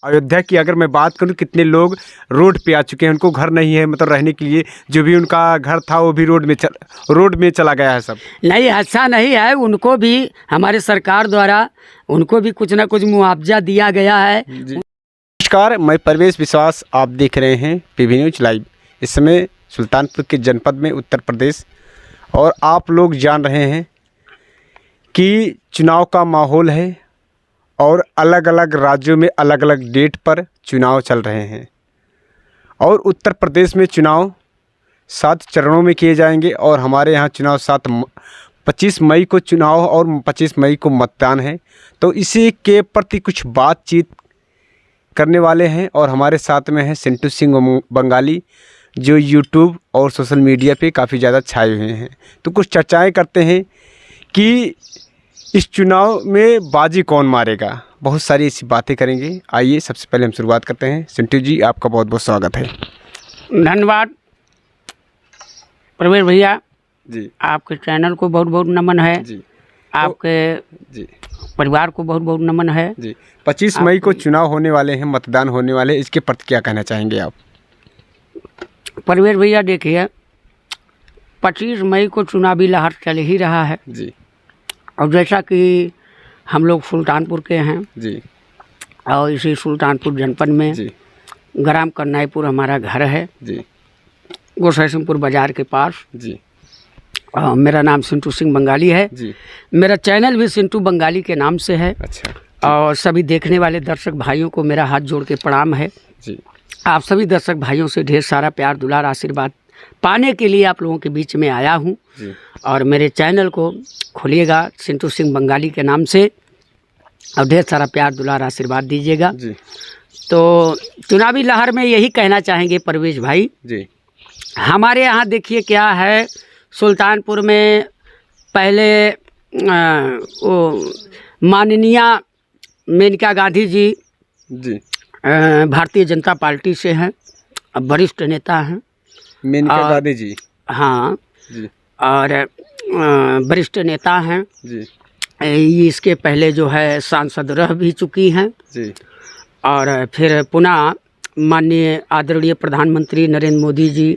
अयोध्या की अगर मैं बात करूं, कितने लोग रोड पे आ चुके हैं, उनको घर नहीं है, मतलब रहने के लिए। जो भी उनका घर था वो भी रोड में चला गया है सब। नहीं, ऐसा नहीं है, उनको भी हमारे सरकार द्वारा उनको भी कुछ ना कुछ मुआवजा दिया गया है। नमस्कार, मैं परवेश विश्वास, आप देख रहे हैं पीवी न्यूज़ लाइव। इस समय सुल्तानपुर के जनपद में उत्तर प्रदेश, और आप लोग जान रहे हैं कि चुनाव का माहौल है और अलग अलग राज्यों में अलग अलग डेट पर चुनाव चल रहे हैं। और उत्तर प्रदेश में चुनाव 7 चरणों में किए जाएंगे, और हमारे यहाँ चुनाव 25 मई को चुनाव और 25 मई को मतदान है। तो इसी के प्रति कुछ बातचीत करने वाले हैं, और हमारे साथ में है सिंटू सिंह बंगाली, जो यूट्यूब और सोशल मीडिया पे काफ़ी ज़्यादा छाए हुए हैं। तो कुछ चर्चाएं करते हैं कि इस चुनाव में बाजी कौन मारेगा, बहुत सारी ऐसी बातें करेंगे। आइए सबसे पहले हम शुरुआत करते हैं। सिंटू जी, आपका बहुत बहुत स्वागत है। धन्यवाद प्रवीण भैया जी, आपके चैनल को बहुत बहुत नमन है जी, आपके जी, परिवार को बहुत बहुत नमन है जी। 25 मई को चुनाव होने वाले हैं, मतदान होने वाले, इसके प्रति क्या कहना चाहेंगे आप? प्रवीण भैया देखिए, 25 मई को चुनावी लहर चल ही रहा है जी, और जैसा कि हम लोग सुल्तानपुर के हैं जी, और इसी सुल्तानपुर जनपद में जी, ग्राम कन्नाईपुर हमारा घर है, जी, गोसैसिंहपुर बाजार के पास। जी, मेरा नाम सिंटू सिंह बंगाली है। जी। मेरा चैनल भी सिंटू बंगाली के नाम से है। अच्छा। और सभी देखने वाले दर्शक भाइयों को मेरा हाथ जोड़ के प्रणाम है। जी, आप सभी दर्शक भाइयों से ढेर सारा प्यार दुलार आशीर्वाद पाने के लिए आप लोगों के बीच में आया हूँ। जी, और मेरे चैनल को खोलिएगा सिंटू सिंह बंगाली के नाम से, और ढेर सारा प्यार दुलार आशीर्वाद दीजिएगा। जी, तो चुनावी लहर में यही कहना चाहेंगे परवेश भाई, जी, हमारे यहाँ देखिए क्या है, सुल्तानपुर में पहले वो माननीय मेनका गांधी जी जी। भारतीय जनता पार्टी से हैं, अब वरिष्ठ नेता हैं। मेनका गांधी जी। हाँ जी, और वरिष्ठ नेता हैं। जी, इसके पहले जो है सांसद रह भी चुकी हैं, जी, और फिर पुनः माननीय आदरणीय प्रधानमंत्री नरेंद्र मोदी जी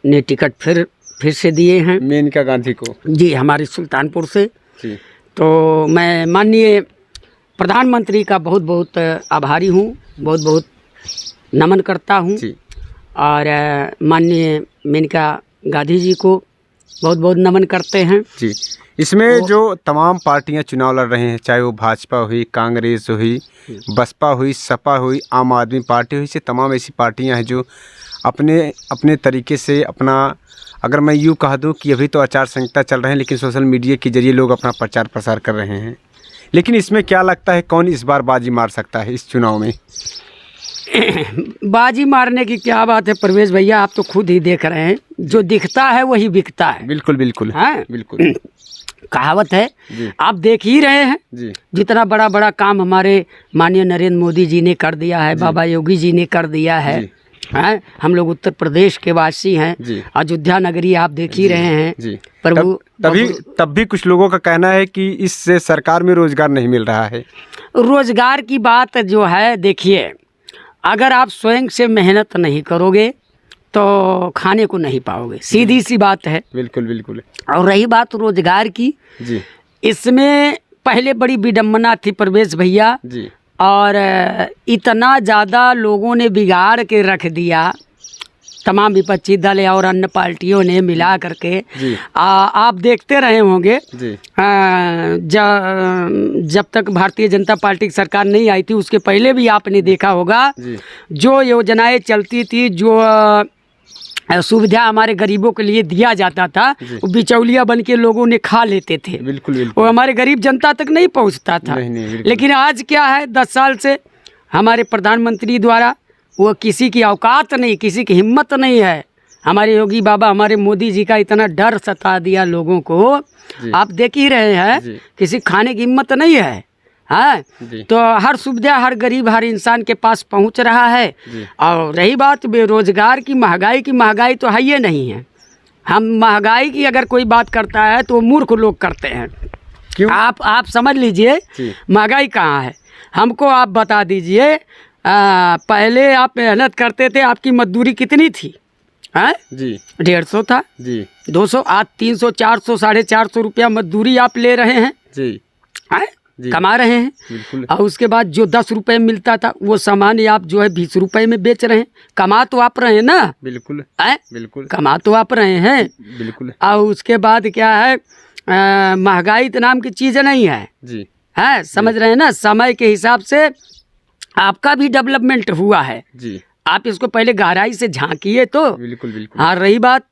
ने टिकट फिर से दिए हैं मेनका गांधी को। जी, हमारे सुल्तानपुर से। जी, तो मैं माननीय प्रधानमंत्री का बहुत बहुत आभारी हूँ, बहुत बहुत नमन करता हूँ। जी, और माननीय मेनका गांधी जी को बहुत बहुत नमन करते हैं। जी। इसमें जो तमाम पार्टियां चुनाव लड़ रहे हैं, चाहे वो भाजपा हुई, कांग्रेस हुई, बसपा हुई, सपा हुई, आम आदमी पार्टी हुई, से तमाम ऐसी पार्टियां हैं जो अपने अपने तरीके से अपना, अगर मैं यूँ कह दूँ कि अभी तो आचार संहिता चल रहे हैं, लेकिन सोशल मीडिया के जरिए लोग अपना प्रचार प्रसार कर रहे हैं। लेकिन इसमें क्या लगता है, कौन इस बार बाजी मार सकता है इस चुनाव में? बाजी मारने की क्या बात है प्रवेश भैया, आप तो खुद ही देख रहे हैं, जो दिखता है वही बिकता है। बिल्कुल बिल्कुल, हाँ बिल्कुल। कहावत है, जी, आप देख ही रहे हैं जी, जितना बड़ा बड़ा काम हमारे माननीय नरेंद्र मोदी जी ने कर दिया है, बाबा योगी जी ने कर दिया है। जी, हैं, हम लोग उत्तर प्रदेश के वासी हैं, जी, अयोध्या नगरी आप देख ही रहे हैं। जी। प्रभु तब भी कुछ लोगों का कहना है कि इससे सरकार में रोजगार नहीं मिल रहा है। रोजगार की बात जो है, देखिए, अगर आप स्वयं से मेहनत नहीं करोगे तो खाने को नहीं पाओगे, सीधी सी बात है। बिल्कुल बिल्कुल। और रही बात रोजगार की, जी, इसमें पहले बड़ी विडम्बना थी प्रवेश भैया, जी, और इतना ज़्यादा लोगों ने बिगाड़ के रख दिया, तमाम विपक्षी दल और अन्य पार्टियों ने मिला करके। जी, आप देखते रहे होंगे, जी, जब तक भारतीय जनता पार्टी की सरकार नहीं आई थी उसके पहले भी आपने देखा होगा, जी, जो योजनाएं चलती थी, जो सुविधा हमारे गरीबों के लिए दिया जाता था, वो बिचौलिया बन के लोगों ने खा लेते थे। बिल्कुल बिल्कुल। वो हमारे गरीब जनता तक नहीं पहुंचता था। नहीं, लेकिन आज क्या है, 10 साल से हमारे प्रधानमंत्री द्वारा वो किसी की औकात नहीं, किसी की हिम्मत नहीं है। हमारे योगी बाबा, हमारे मोदी जी का इतना डर सता दिया लोगों को, आप देख ही रहे हैं, किसी खाने की हिम्मत नहीं है। हाँ, तो हर सुविधा हर गरीब हर इंसान के पास पहुंच रहा है। और रही बात बेरोजगार की, महंगाई तो है ही नहीं है। हम महंगाई की अगर कोई बात करता है तो मूर्ख लोग करते हैं। क्यों? आप समझ लीजिए महंगाई कहाँ है, हमको आप बता दीजिए। पहले आप मेहनत करते थे, आपकी मजदूरी कितनी थी? हैं? जी 150 था, जी 200, आज 300, 400, 450 रुपया मजदूरी आप ले रहे हैं, जी हैं? जी। कमा रहे हैं। बिल्कुल। और उसके बाद जो 10 रुपए मिलता था वो सामान आप जो है 20 रुपए में बेच रहे हैं। कमा तो आप रहे हैं ना? बिल्कुल हैं? बिल्कुल कमा तो आप रहे हैं। बिल्कुल। और उसके बाद क्या है, महंगाई तो नाम की चीज़ नहीं है, जी है, समझ रहे हैं ना? समय के हिसाब से आपका भी डेवलपमेंट हुआ है। जी आप इसको पहले गहराई से झांकिए तो। बिल्कुल बिल्कुल। हाँ, रही बात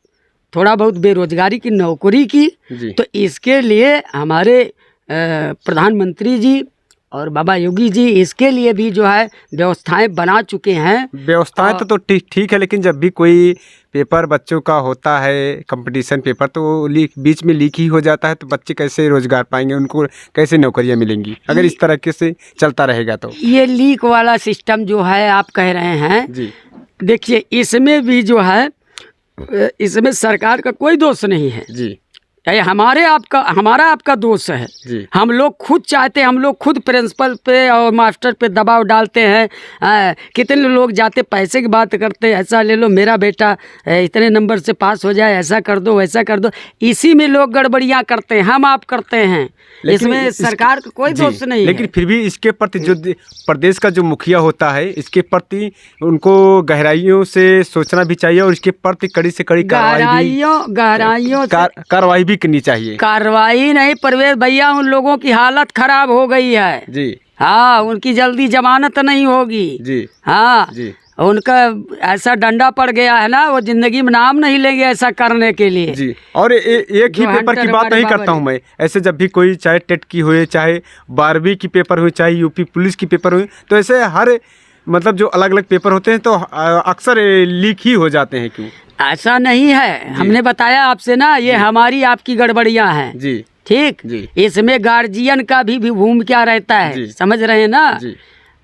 थोड़ा बहुत बेरोजगारी की, नौकरी की, जी तो इसके लिए हमारे प्रधानमंत्री जी और बाबा योगी जी इसके लिए भी जो है व्यवस्थाएं बना चुके हैं। व्यवस्थाएं तो ठीक है, लेकिन जब भी कोई पेपर बच्चों का होता है, कंपटीशन पेपर, तो वो बीच में लीक ही हो जाता है, तो बच्चे कैसे रोजगार पाएंगे, उनको कैसे नौकरियां मिलेंगी अगर इस तरह से चलता रहेगा तो? ये लीक वाला सिस्टम जो है आप कह रहे हैं जी, देखिए इसमें भी जो है, इसमें सरकार का कोई दोष नहीं है। जी ये हमारा आपका दोष है। जी हम लोग खुद चाहते हैं, हम लोग खुद प्रिंसिपल पे और मास्टर पे दबाव डालते हैं। कितने लोग जाते पैसे की बात करते हैं, ऐसा ले लो, मेरा बेटा इतने नंबर से पास हो जाए, ऐसा कर दो, वैसा कर दो। इसी में लोग गड़बड़ियाँ करते हैं, हम आप करते हैं। इसमें सरकार का कोई दोष नहीं लेकिन है। फिर भी इसके प्रति जो प्रदेश का जो मुखिया होता है, इसके प्रति उनको गहराइयों से सोचना भी चाहिए और इसके प्रति कड़ी से कड़ी गहराइयों से कार्रवाई भी करनी चाहिए। कार्रवाई नहीं परवेज भैया, उन लोगों की हालत खराब हो गई है। जी हाँ, उनकी जल्दी जमानत नहीं होगी। जी हाँ जी उनका ऐसा डंडा पड़ गया है ना, वो जिंदगी में नाम नहीं लेंगे ऐसा करने के लिए। जी। और एक ही पेपर की बात नहीं करता हूँ मैं, ऐसे जब भी कोई चाहे टेट की हुए, चाहे 12वीं की पेपर हुए, चाहे यूपी पुलिस की पेपर हुए, तो ऐसे हर मतलब जो अलग अलग पेपर होते हैं तो अक्सर लीक ही हो जाते हैं। क्यों? ऐसा नहीं है, हमने बताया आपसे ना, ये हमारी आपकी गड़बड़ियाँ हैं। जी ठीक, जी इसमें गार्जियन का भी भूमिका रहता है, जी। समझ रहे हैं ना? जी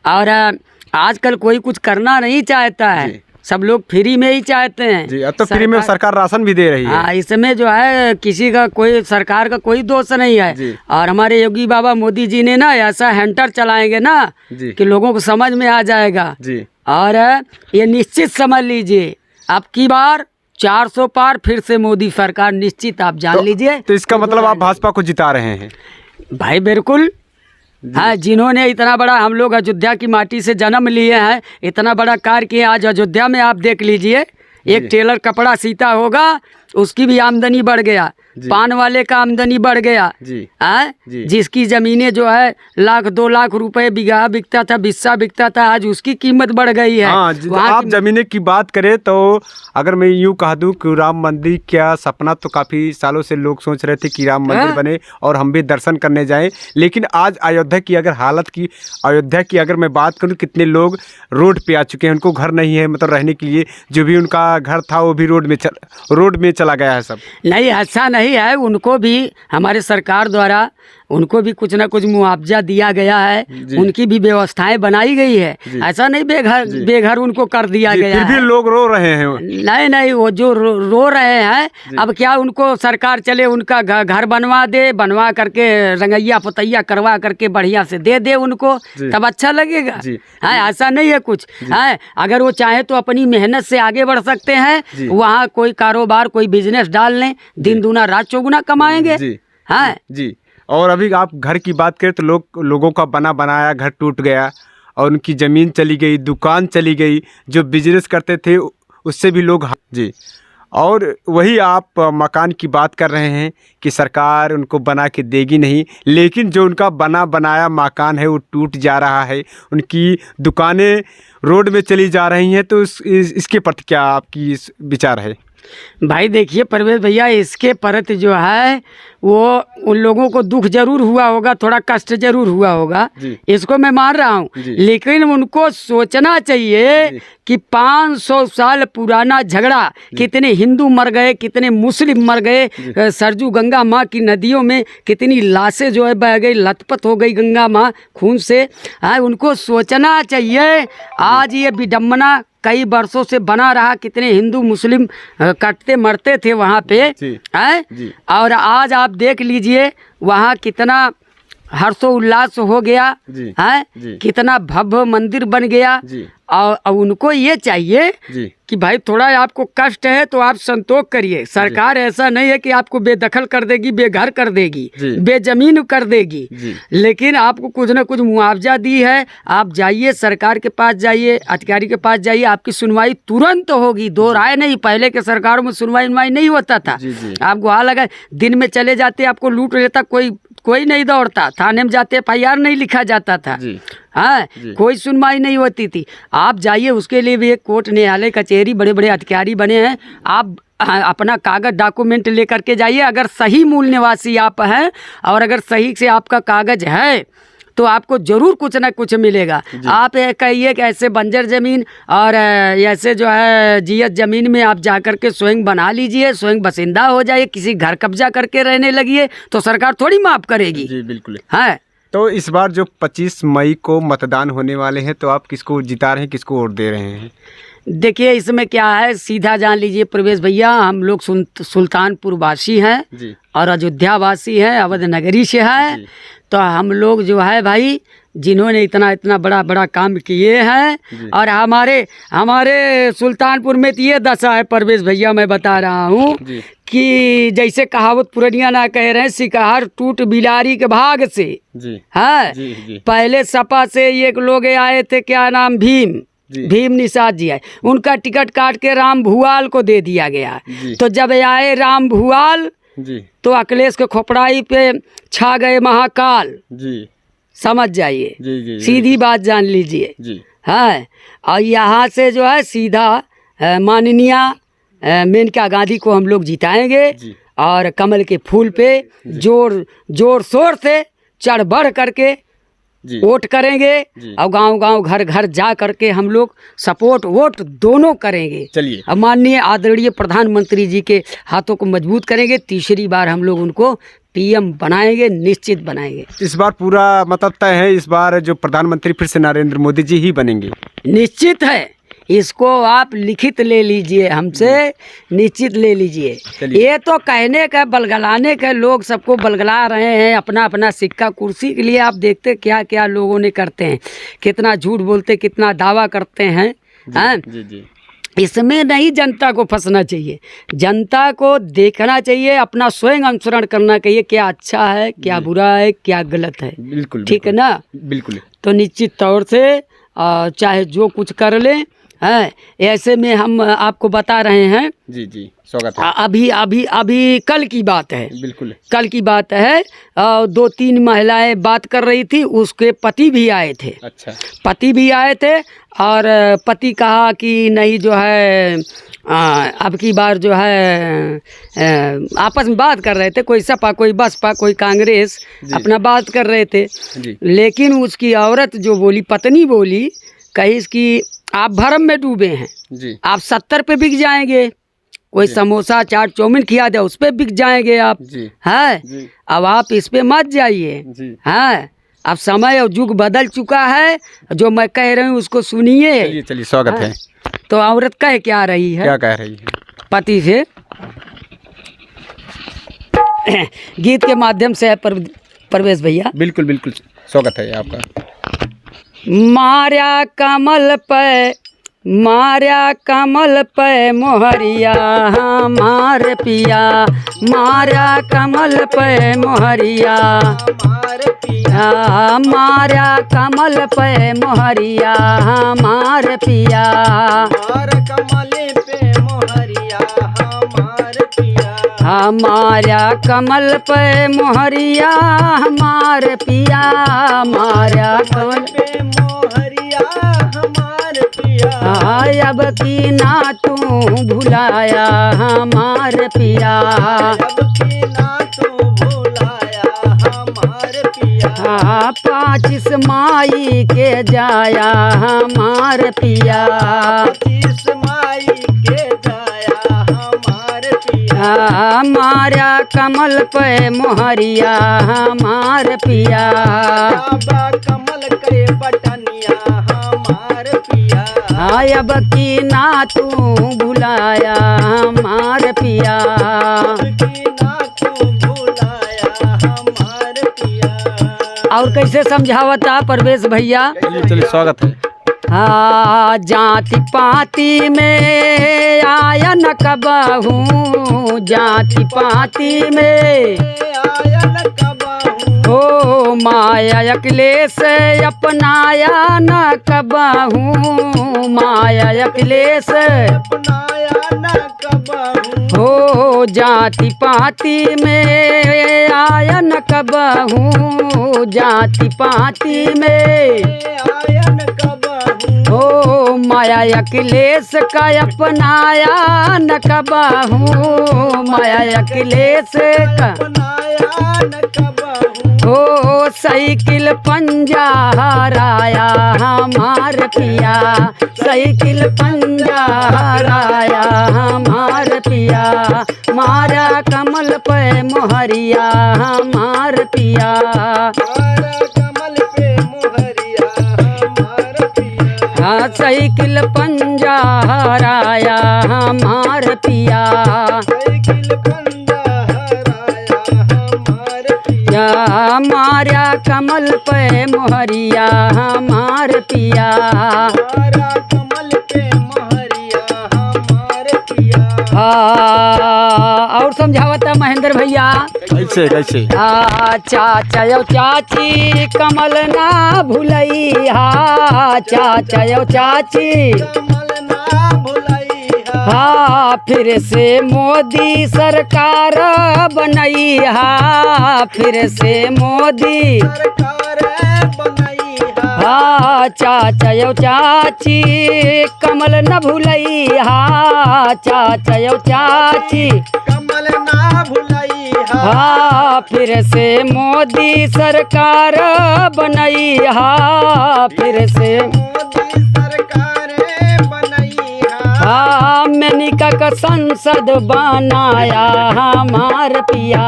और आजकल कोई कुछ करना नहीं चाहता है, सब लोग फ्री में ही चाहते हैं। जी। अब तो फ्री में सरकार राशन भी दे रही है। हाँ, इसमें जो है किसी का कोई, सरकार का कोई दोष नहीं है। जी। और हमारे योगी बाबा मोदी जी ने ना ऐसा हैंटर चलाएंगे ना जी। कि लोगों को समझ में आ जाएगा। जी। और ये निश्चित समझ लीजिए, अब की बार 400 पार फिर से मोदी सरकार, निश्चित आप जान लीजिए। तो इसका मतलब आप भाजपा को जिता रहे हैं? भाई बिल्कुल। हाँ, जिन्होंने इतना बड़ा, हम लोग अयोध्या की माटी से जन्म लिए हैं, इतना बड़ा कार्य किए। आज अयोध्या में आप देख लीजिए, एक टेलर कपड़ा सीता होगा, उसकी भी आमदनी बढ़ गया, पान वाले का आमदनी बढ़ गया। जी। जी। जिसकी ज़मीनें जो है 1-2 लाख रुपए बीघा बिकता था, बिस्सा बिकता था, आज उसकी कीमत बढ़ गई है। हाँ, आप जमीनें की बात करें तो अगर मैं यूँ कह दूँ कि राम मंदिर का सपना तो काफ़ी सालों से लोग सोच रहे थे कि राम मंदिर बने और हम भी दर्शन करने जाएं, लेकिन आज अयोध्या की अगर मैं बात करूँ, कितने लोग रोड पे आ चुके हैं, उनको घर नहीं है, मतलब रहने के लिए जो भी उनका घर था वो भी रोड में चला गया है सब। नहीं, ऐसा नहीं है, उनको भी हमारे सरकार द्वारा उनको भी कुछ ना कुछ मुआवजा दिया गया है, उनकी भी व्यवस्थाएं बनाई गई है। ऐसा नहीं बेघर उनको कर दिया गया फिर भी लोग रो रहे हैं। नहीं, वो जो रो रहे हैं, अब क्या उनको सरकार चले उनका घर बनवा करके रंगैया पुतैया करवा करके बढ़िया से दे उनको, तब अच्छा लगेगा। हाँ, ऐसा नहीं है कुछ है। अगर वो चाहे तो अपनी मेहनत से आगे बढ़ सकते हैं, वहाँ कोई कारोबार, कोई बिजनेस डाल लें, दिन दूना रात चौगुना कमाएंगे। हाँ जी। और अभी आप घर की बात करें तो लोगों का बनाया घर टूट गया और उनकी ज़मीन चली गई, दुकान चली गई, जो बिजनेस करते थे उससे भी लोग। जी। और वही आप मकान की बात कर रहे हैं कि सरकार उनको बना के देगी नहीं, लेकिन जो उनका बनाया मकान है वो टूट जा रहा है, उनकी दुकानें रोड में चली जा रही हैं, तो इसके प्रति क्या आपकी विचार है? भाई देखिए परवेज भैया, इसके प्रति जो है वो उन लोगों को दुख जरूर हुआ होगा, थोड़ा कष्ट जरूर हुआ होगा, इसको मैं मान रहा हूँ, लेकिन उनको सोचना चाहिए कि 500 साल पुराना झगड़ा, कितने हिंदू मर गए, कितने मुस्लिम मर गए, सरजू गंगा माँ की नदियों में कितनी लाशें जो है बह गई, लथपथ हो गई गंगा माँ खून से। उनको सोचना चाहिए। आज ये विडम्बना कई वर्षों से बना रहा, कितने हिंदू मुस्लिम कटते मरते थे वहाँ पे, हैं? और आज आप देख लीजिए वहाँ कितना हर्षोल्लास हो गया जी, है। जी। कितना भव्य मंदिर बन गया। जी, और उनको ये चाहिए जी, कि भाई थोड़ा आपको कष्ट है तो आप संतोष करिए। सरकार ऐसा नहीं है कि आपको बेदखल कर देगी, बेघर कर देगी, जी। बेजमीन कर देगी, जी। लेकिन आपको कुछ ना कुछ मुआवजा दी है। आप जाइए, सरकार के पास जाइए, अधिकारी के पास जाइए, आपकी सुनवाई तुरंत होगी, दो राय नहीं। पहले के सरकारों में सुनवाई नहीं होता था। जी, जी। आप गुहा लगा, दिन में चले जाते, आपको लूट लेता, कोई नहीं दौड़ता, थाने में जाते FIR नहीं लिखा जाता था। जी, हाँ, जी। कोई सुनवाई नहीं होती थी। आप जाइए, उसके लिए भी एक कोर्ट, न्यायालय, कचहरी, बड़े बड़े अधिकारी बने हैं। आप अपना कागज डॉक्यूमेंट लेकर के जाइए। अगर सही मूल निवासी आप हैं और अगर सही से आपका कागज है तो आपको जरूर कुछ ना कुछ मिलेगा। आप ये कहिए कि ऐसे बंजर ज़मीन और ऐसे जो है जीएस ज़मीन में आप जा कर के स्वयं बना लीजिए, स्वयं बसिंदा हो जाइए, किसी घर कब्जा करके रहने लगिए तो सरकार थोड़ी माफ़ करेगी। जी, बिल्कुल। है। तो इस बार जो 25 मई को मतदान होने वाले हैं, तो आप किसको जिता रहे हैं, किसको वोट दे रहे हैं? देखिए, इसमें क्या है, सीधा जान लीजिए प्रवेश भैया, हम लोग सुल्तानपुर वासी हैं जी, और अयोध्या वासी हैं, अवध नगरी से है। जी। तो हम लोग जो है भाई, जिन्होंने इतना इतना बड़ा बड़ा काम किए हैं, और हमारे सुल्तानपुर में तो ये दशा है प्रवेश भैया, मैं बता रहा हूँ जी, कि जैसे कहावत पुरनिया ना कह रहे हैं, शिकार टूट बिलारी के भाग से। जी, है। जी, जी। पहले सपा से एक लोग आए थे, क्या नाम, भीम निषाद जी आए, उनका टिकट काट के राम भुआल को दे दिया गया। जी। तो जब आए राम भुआल जी, तो अखिलेश के खोपड़ाई पे छा गए महाकाल। जी, समझ जाइए, जी, जी, सीधी बात जान लीजिए। जी, है। और यहाँ से जो है सीधा माननीय मेनका गांधी को हम लोग जिताएंगे। जी। और कमल के फूल पे जोर शोर से चढ़ बढ़ करके जी, वोट करेंगे। जी। और गांव गांव घर घर जा करके हम लोग सपोर्ट वोट दोनों करेंगे। चलिए। अब माननीय आदरणीय प्रधानमंत्री जी के हाथों को मजबूत करेंगे। तीसरी बार हम लोग उनको PM बनाएंगे, निश्चित बनाएंगे। इस बार पूरा मतलब तय है, इस बार जो प्रधानमंत्री फिर से नरेंद्र मोदी जी ही बनेंगे? निश्चित है, इसको आप लिखित ले लीजिए, हमसे निश्चित ले लीजिए। ये तो कहने का, बलगलाने का, लोग सबको बलगला रहे हैं अपना अपना सिक्का कुर्सी के लिए। आप देखते क्या क्या लोगों ने करते हैं, कितना झूठ बोलते, कितना दावा करते हैं। हैं? जी, जी, इसमें नहीं जनता को फंसना चाहिए, जनता को देखना चाहिए, अपना स्वयं अनुसरण करना चाहिए, क्या अच्छा है, क्या बुरा है, क्या गलत है। बिल्कुल, ठीक है ना? बिल्कुल। तो निश्चित तौर से चाहे जो कुछ कर लें, है, ऐसे में हम आपको बता रहे हैं। जी, जी, स्वागत है। अभी कल की बात है, बिल्कुल, कल की बात है। 2-3 महिलाएं बात कर रही थी, उसके पति भी आए थे। अच्छा। पति भी आए थे और पति कहा कि नहीं जो है अब की बार जो है आपस में बात कर रहे थे, कोई सपा, कोई बसपा, कोई कांग्रेस, अपना बात कर रहे थे। जी। लेकिन उसकी औरत जो बोली, पत्नी बोली, कही कि आप भरम में डूबे हैं, जी, आप 70 पे बिक जाएंगे, कोई समोसा चाट चाउमीन खिला दे उस पे बिक जाएंगे आप। जी, है। जी, अब आप इस पे मत जाइए। जी। है। अब समय और युग बदल चुका है, जो मैं कह रही हूँ उसको सुनिए। चलिए, चलिए, स्वागत है। तो औरत कह क्या रही है, क्या कह रही है? पति से गीत के माध्यम से है प्रवेश भैया। बिल्कुल, बिल्कुल, स्वागत है आपका। मार्या कमल पे मोहरिया हमार पिया, मार्या कमल पे मोहरिया हमार पिया, मार्या कमल पे मोहरिया हमार पिया, हमार कमल पे मोहरिया हमार पिया, हमारा कमल पे मोहरिया हमार पिया, हमारा कमल पे मोहरिया हमार पिया, अब की ना तू भुलाया हमार पिया, अब की ना तू भुलाया हमार पिया, 25 माई के जाया हमार पिया, 25 माई के जाया हमार पिया, हमारा कमल पे मोहरिया हमार पिया, बाबा कमल के बटनिया हमार पिया, अब की ना तू भुलाया हमार पिया, अब की ना तू भुलाया हमार पिया। और कैसे समझावता परवेश भैया? चलिए स्वागत है। हाँ, जाति पाति में आया न कबहू, जाति पाति में आया न कबहू, हो माया क्लेश अपनाया न कबहू, माया क्लेश अपनाया न कबहू, हो जाति पाति में आया न कबहू, जाति पाति में आया न कबहू, हो माया क्लेश का अपनाया न कबहू, माया क्लेश का अपनाया न कबहू, हो साइकिल पंजा हराया हमार पिया, साइकिल पंजा हराया हमार पिया, मारा कमल पे मोहरिया हमार पिया, मारा कमल पे मोहरिया हमार पिया, हाँ साइकिल पंजा हराया हमार पिया, साइकिल पंजा हराया हमार पिया, या मारा कमल पे मोहरिया हमार पिया, मारा कमल पे मोहरिया हमार पिया, और समझावता महेंद्र भैया? कैसे कैसे? चाचा यो चाची कमल ना भूलैया, चाचा यो चाची कमल ना भुलैया, हाँ फिर से मोदी सरकार बनैया, फिर से मोदी सरकार बनैया, हाँ चाचा यो चाची कमल न भूलैया, चाचा यो चाची कमल ना भुलैया, हाँ फिर से मोदी सरकार बनैया, फिर से मोदी सरकार बनैया, हाँ मेनिका का संसद बनाया हमार पिया,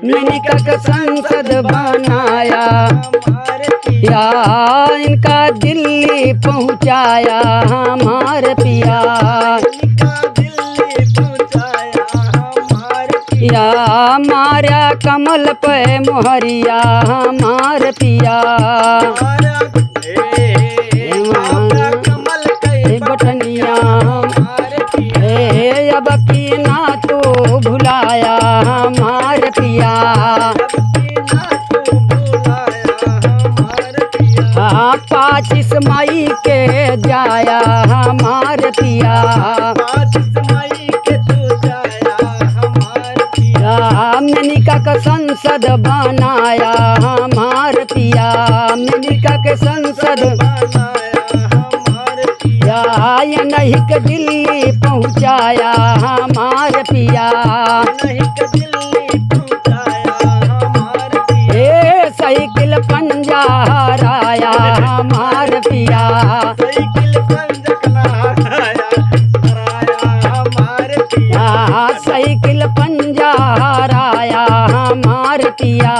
मेनिका का संसद बनाया हमार पिया, या इनका दिल्ली पहुँचाया हमार पिया, इनका दिल्ली पहुँचाया हमार पिया, या मारा कमल पे मोहरिया हमार पिया, मारा मारा कमल के बटनिया हमार पिया, अब की ना तो भुलाया हमार पिया, बिना तू भुलाया हमार पिया, हाँ 25 मई के जाया हमार पिया, 25 मई के तू जाया हमार पिया, मेनिका का संसद बनाया हमार पिया, मेनिका के संसद बनाया हमार पिया, या नहीं के दिल्ली पहुँचाया हमार पिया, नहीं के दिल्ली पहुँचाया हमार पिया, ए साइकिल पंजा हराया हमार पिया, साइकिल पंजकना हराया हमार पिया, या साइकिल पंजा हराया हमार पिया,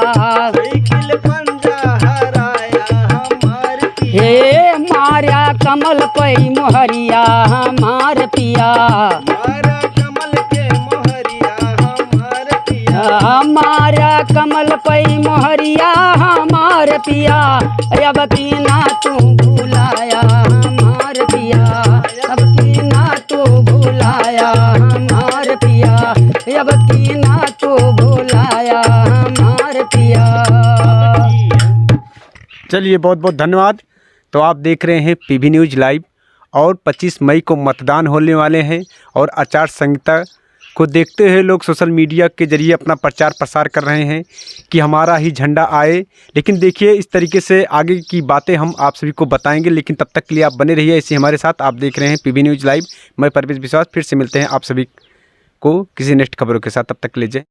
साइकिल पंजा हराया हमार पिया, हे मारा कमल पई मोहरिया हमार पिया, मारा कमल के मोहरिया हमार पिया, हमारा कमल पई मोहरिया हमार पिया, अब की ना तू भूलाया हमार पिया, अब की ना तू भूलाया हमार पिया, अब की ना तू भूलाया हमार पिया। चलिए बहुत बहुत धन्यवाद। तो आप देख रहे हैं पीबी न्यूज़ लाइव और 25 मई को मतदान होने वाले हैं और आचार संहिता को देखते हुए लोग सोशल मीडिया के जरिए अपना प्रचार प्रसार कर रहे हैं कि हमारा ही झंडा आए। लेकिन देखिए इस तरीके से आगे की बातें हम आप सभी को बताएंगे, लेकिन तब तक के लिए आप बने रहिए ऐसे हमारे साथ। आप देख रहे हैं पीबी न्यूज़ लाइव। मैं परवेश विश्वास, फिर से मिलते हैं आप सभी को किसी नेक्स्ट खबरों के साथ। तब तक ले जाए।